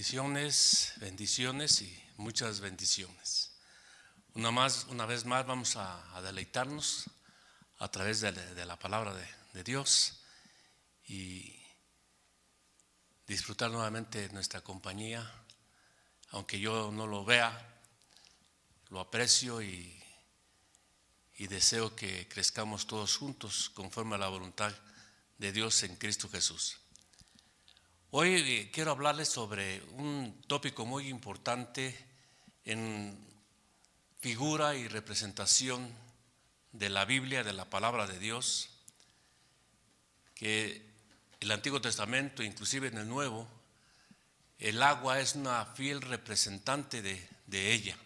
Bendiciones y muchas bendiciones. Una vez más vamos a deleitarnos a través de la palabra de Dios y disfrutar nuevamente nuestra compañía. Aunque yo no lo vea, lo aprecio y deseo que crezcamos todos juntos conforme a la voluntad de Dios en Cristo Jesús. Hoy quiero hablarles sobre un tópico muy importante en figura y representación de la Biblia, de la palabra de Dios, que el Antiguo Testamento, inclusive en el Nuevo, el agua es una fiel representante de ella.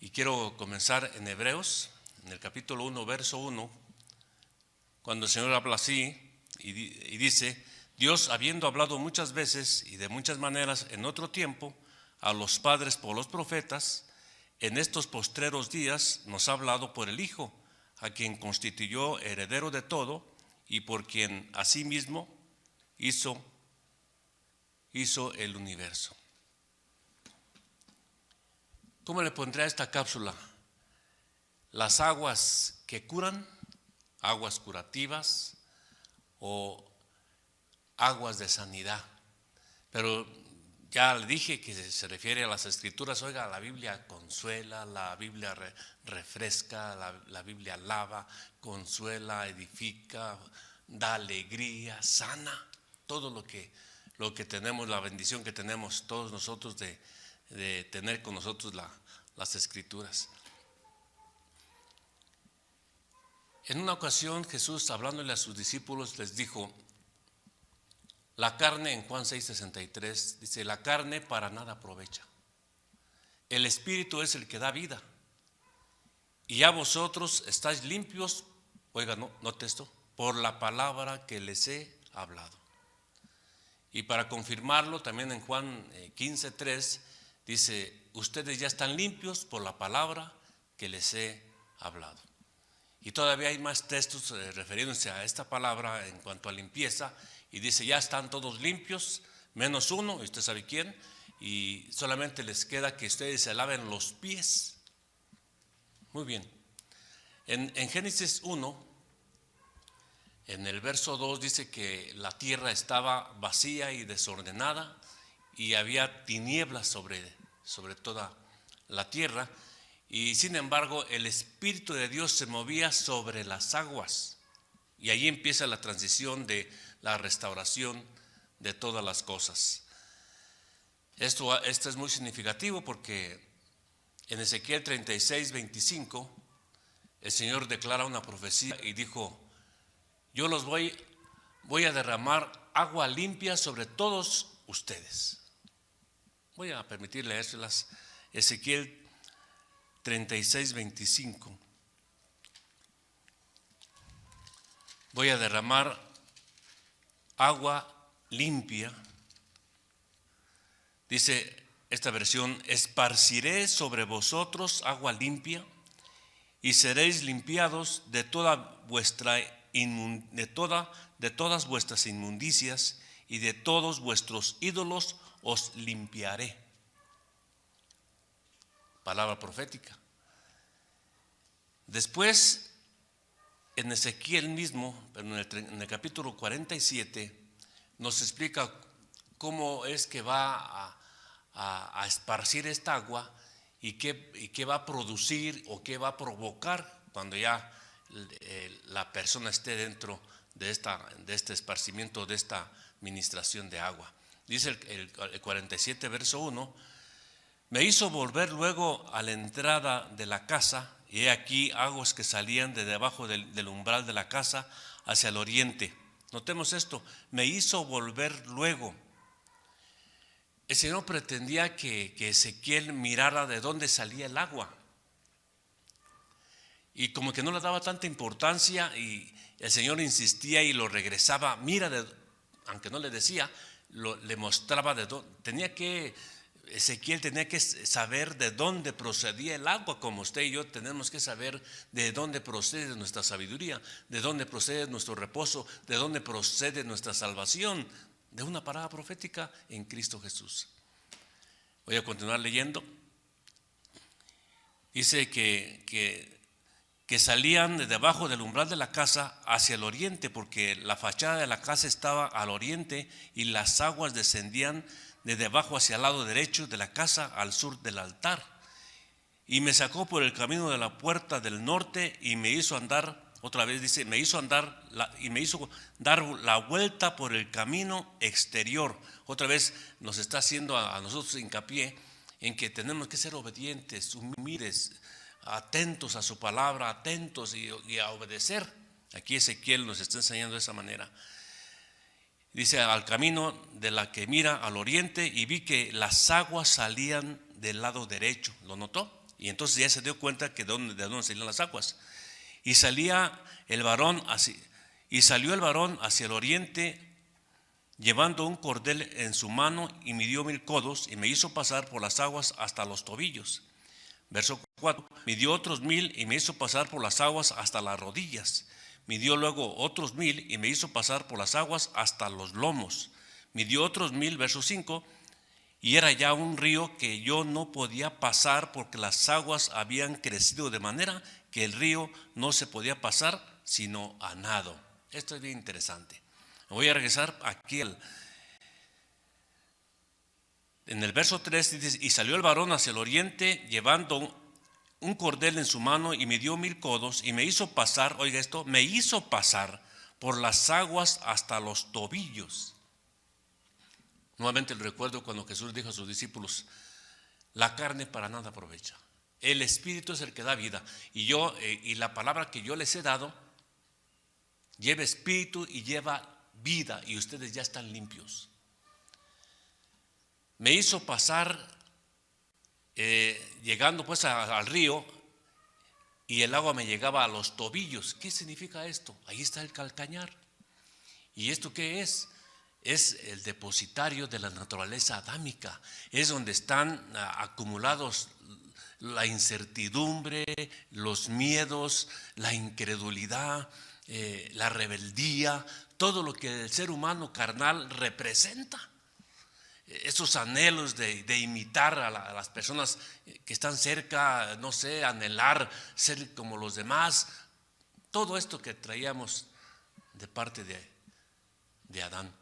Y quiero comenzar en Hebreos, en el capítulo 1, verso 1, cuando el Señor habla así y dice: Dios, habiendo hablado muchas veces y de muchas maneras en otro tiempo a los padres por los profetas, en estos postreros días nos ha hablado por el Hijo, a quien constituyó heredero de todo y por quien asimismo hizo el universo. ¿Cómo le pondré a esta cápsula? Las aguas que curan, aguas curativas o aguas de sanidad. Pero ya le dije que se refiere a las escrituras. Oiga, la Biblia consuela, la Biblia refresca, la Biblia lava, consuela, edifica, da alegría, sana. Todo lo que tenemos, la bendición que tenemos todos nosotros de tener con nosotros las escrituras. En una ocasión Jesús, hablándole a sus discípulos, les dijo: la carne, en Juan 6:63, dice: la carne para nada aprovecha. El Espíritu es el que da vida. Y ya vosotros estáis limpios, oiga, note esto, por la palabra que les he hablado. Y para confirmarlo, también en Juan 15:3, dice: ustedes ya están limpios por la palabra que les he hablado. Y todavía hay más textos refiriéndose a esta palabra en cuanto a limpieza. Y dice: ya están todos limpios, menos uno, y usted sabe quién, y solamente les queda que ustedes se laven los pies. Muy bien. En Génesis 1, en el verso 2, dice que la tierra estaba vacía y desordenada y había tinieblas sobre toda la tierra. Y sin embargo, el Espíritu de Dios se movía sobre las aguas. Y ahí empieza la transición de la restauración de todas las cosas. Esto es muy significativo porque en Ezequiel 36:25 el Señor declara una profecía y dijo: yo los voy a derramar agua limpia sobre todos ustedes. Voy a permitir leérselas. Ezequiel 36:25. Voy a derramar agua limpia. Dice esta versión: esparciré sobre vosotros agua limpia y seréis limpiados de todas vuestras inmundicias, y de todos vuestros ídolos os limpiaré. Palabra profética. Después, en Ezequiel mismo, pero en el capítulo 47, nos explica cómo es que va a esparcir esta agua y qué va a producir o qué va a provocar cuando ya la persona esté dentro de este esparcimiento, de esta ministración de agua. Dice el 47, verso 1: me hizo volver luego a la entrada de la casa, y he aquí aguas que salían de debajo del umbral de la casa hacia el oriente. Notemos esto: me hizo volver luego. El Señor pretendía que Ezequiel mirara de dónde salía el agua. Y como que no le daba tanta importancia, y el Señor insistía y lo regresaba. Aunque no le decía, le mostraba de dónde. Ezequiel tenía que saber de dónde procedía el agua, como usted y yo tenemos que saber de dónde procede nuestra sabiduría, de dónde procede nuestro reposo, de dónde procede nuestra salvación. de una palabra profética en Cristo Jesús. Voy a continuar leyendo. Dice que salían de debajo del umbral de la casa hacia el oriente, porque la fachada de la casa estaba al oriente y las aguas descendían de debajo hacia el lado derecho de la casa al sur del altar. Y me sacó por el camino de la puerta del norte y me hizo andar, otra vez dice, me hizo dar la vuelta por el camino exterior. Otra vez nos está haciendo a nosotros hincapié en que tenemos que ser obedientes, humildes, atentos a su palabra, atentos y a obedecer. Aquí Ezequiel nos está enseñando de esa manera. Dice, al camino de la que mira al oriente, y vi que las aguas salían del lado derecho. ¿Lo notó? Y entonces ya se dio cuenta que de dónde salían las aguas. Y salió el varón hacia el oriente, llevando un cordel en su mano, y midió 1000 codos, y me hizo pasar por las aguas hasta los tobillos. Verso 4, midió otros 1000 y me hizo pasar por las aguas hasta las rodillas. Midió luego otros 1000 y me hizo pasar por las aguas hasta los lomos. Midió otros 1000, verso 5, y era ya un río que yo no podía pasar porque las aguas habían crecido de manera que el río no se podía pasar sino a nado. Esto es bien interesante. Voy a regresar aquí en el verso 3 dice, y salió el varón hacia el oriente llevando un cordel en su mano y midió 1000 codos y me hizo pasar, oiga esto, me hizo pasar por las aguas hasta los tobillos. Nuevamente el recuerdo cuando Jesús dijo a sus discípulos, la carne para nada aprovecha, el Espíritu es el que da vida, y la palabra que yo les he dado lleva espíritu y lleva vida, y ustedes ya están limpios. Me hizo pasar llegando pues al río, y el agua me llegaba a los tobillos. ¿Qué significa esto? Ahí está el calcañar. ¿Y esto qué es? Es el depositario de la naturaleza adámica. Es donde están acumulados la incertidumbre, los miedos, la incredulidad, la rebeldía, todo lo que el ser humano carnal representa. Esos anhelos de imitar a las personas que están cerca, no sé, anhelar ser como los demás, todo esto que traíamos de parte de Adán.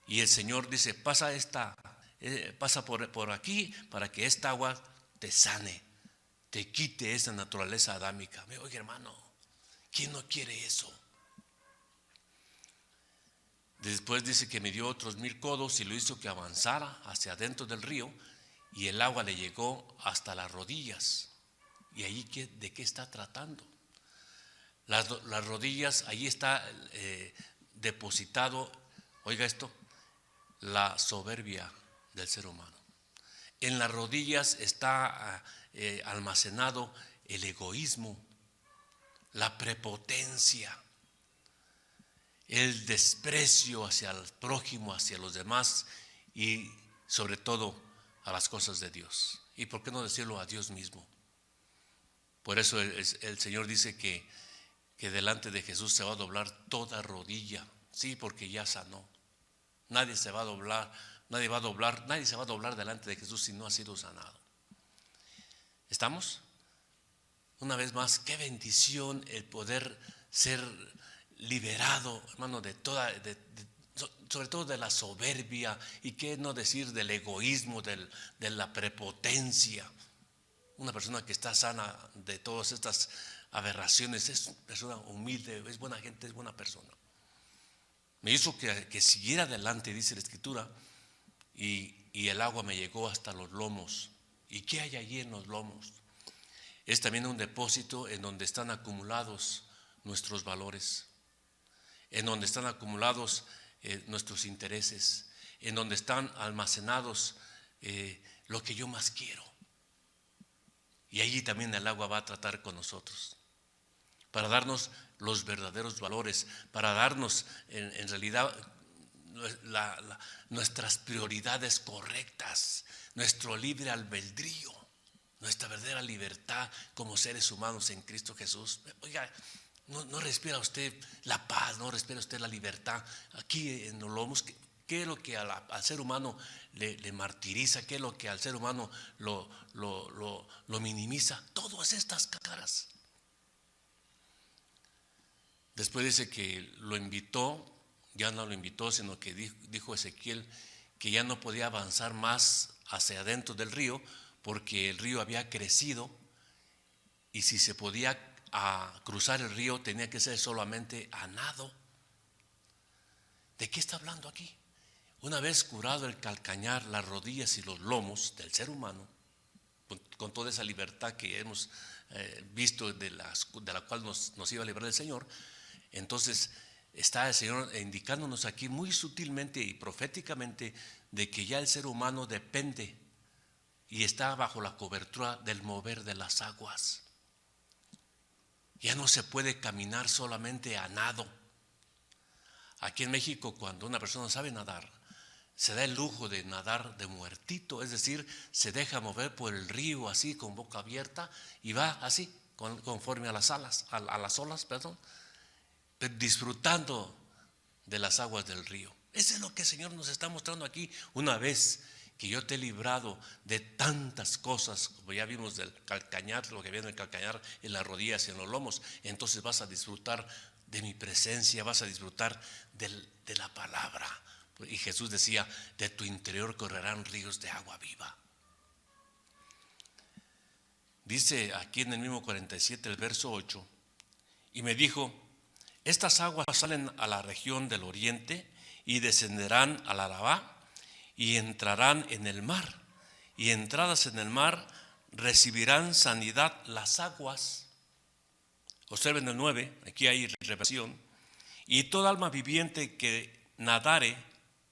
Y el Señor dice, pasa por aquí para que esta agua te sane, te quite esa naturaleza adámica. Oye, hermano, ¿quién no quiere eso? Después dice que midió otros 1000 codos y lo hizo que avanzara hacia adentro del río, y el agua le llegó hasta las rodillas. ¿Y ahí de qué está tratando? Las rodillas, ahí está depositado, oiga esto, la soberbia del ser humano. En las rodillas está almacenado el egoísmo, la prepotencia, el desprecio hacia el prójimo, hacia los demás y sobre todo a las cosas de Dios. ¿Y por qué no decirlo a Dios mismo? Por eso el Señor dice que delante de Jesús se va a doblar toda rodilla. Sí, porque ya sanó. Nadie se va a doblar delante de Jesús si no ha sido sanado. ¿Estamos? Una vez más, qué bendición el poder ser liberado, hermano, sobre todo de la soberbia, y qué no decir del egoísmo, de la prepotencia. Una persona que está sana de todas estas aberraciones es una persona humilde, es buena gente, es buena persona. Me hizo que siguiera adelante, dice la Escritura, y el agua me llegó hasta los lomos. ¿Y qué hay allí en los lomos? Es también un depósito en donde están acumulados nuestros valores, en donde están acumulados nuestros intereses, en donde están almacenados lo que yo más quiero. Y allí también el agua va a tratar con nosotros, para darnos los verdaderos valores, para darnos en realidad nuestras prioridades correctas, nuestro libre albedrío, nuestra verdadera libertad como seres humanos en Cristo Jesús. Oiga, no respira usted la paz, no respira usted la libertad aquí en los lomos. ¿Qué es lo que al ser humano le martiriza? ¿Qué es lo que al ser humano lo minimiza? Todas estas caras. Después dice que lo invitó, ya no lo invitó, sino que dijo Ezequiel que ya no podía avanzar más hacia adentro del río porque el río había crecido y si se podía cruzar el río tenía que ser solamente a nado. ¿De qué está hablando aquí? Una vez curado el calcañar, las rodillas y los lomos del ser humano, con toda esa libertad que hemos visto de la cual nos iba a librar el Señor, entonces está el Señor indicándonos aquí muy sutilmente y proféticamente de que ya el ser humano depende y está bajo la cobertura del mover de las aguas. Ya no se puede caminar solamente a nado. Aquí en México, cuando una persona sabe nadar, se da el lujo de nadar de muertito, es decir, se deja mover por el río así con boca abierta y va así conforme a las olas, disfrutando de las aguas del río. Eso es lo que el Señor nos está mostrando aquí. Una vez que yo te he librado de tantas cosas, como ya vimos del calcañar, lo que viene del calcañar en las rodillas y en los lomos, entonces vas a disfrutar de mi presencia, vas a disfrutar de la palabra. Y Jesús decía, de tu interior correrán ríos de agua viva. Dice aquí en el mismo 47, el verso 8, y me dijo, estas aguas salen a la región del oriente y descenderán al Arabá y entrarán en el mar. Y entradas en el mar recibirán sanidad las aguas. Observen el 9, aquí hay revelación. Y toda alma viviente que nadare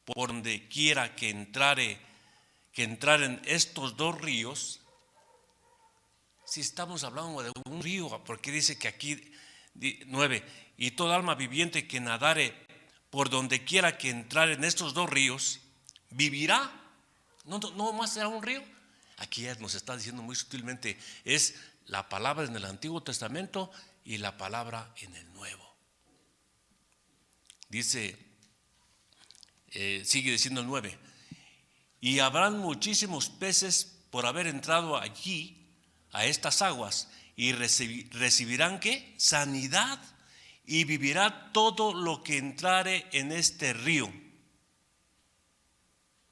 por donde quiera que entraren estos dos ríos. Si estamos hablando de un río, porque dice que aquí 9, y toda alma viviente que nadare por donde quiera que entrar en estos dos ríos, vivirá. No más será un río. Aquí ya nos está diciendo muy sutilmente, es la palabra en el Antiguo Testamento y la palabra en el Nuevo. Dice, sigue diciendo el 9, y habrán muchísimos peces por haber entrado allí a estas aguas, y recibirán ¿qué? Sanidad, y vivirá todo lo que entrare en este río.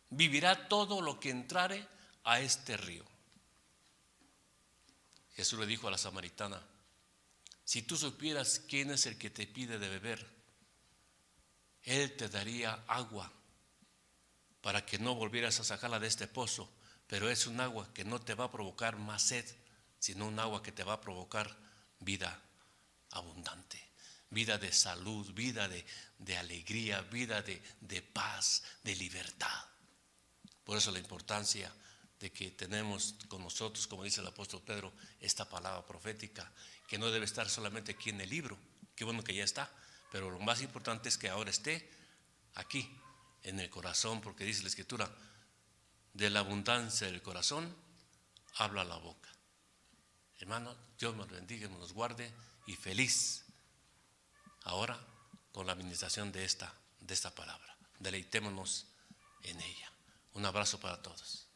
Vivirá todo lo que entrare a este río. Jesús le dijo a la samaritana, si tú supieras quién es el que te pide de beber, Él te daría agua para que no volvieras a sacarla de este pozo, pero es un agua que no te va a provocar más sed, sino un agua que te va a provocar vida abundante, vida de salud, vida de alegría, vida de paz, de libertad. Por eso la importancia de que tenemos con nosotros, como dice el apóstol Pedro, esta palabra profética, que no debe estar solamente aquí en el libro, qué bueno que ya está, pero lo más importante es que ahora esté aquí, en el corazón, porque dice la Escritura, de la abundancia del corazón habla la boca. Hermano, Dios nos bendiga, nos guarde y feliz ahora con la administración de esta palabra. Deleitémonos en ella. Un abrazo para todos.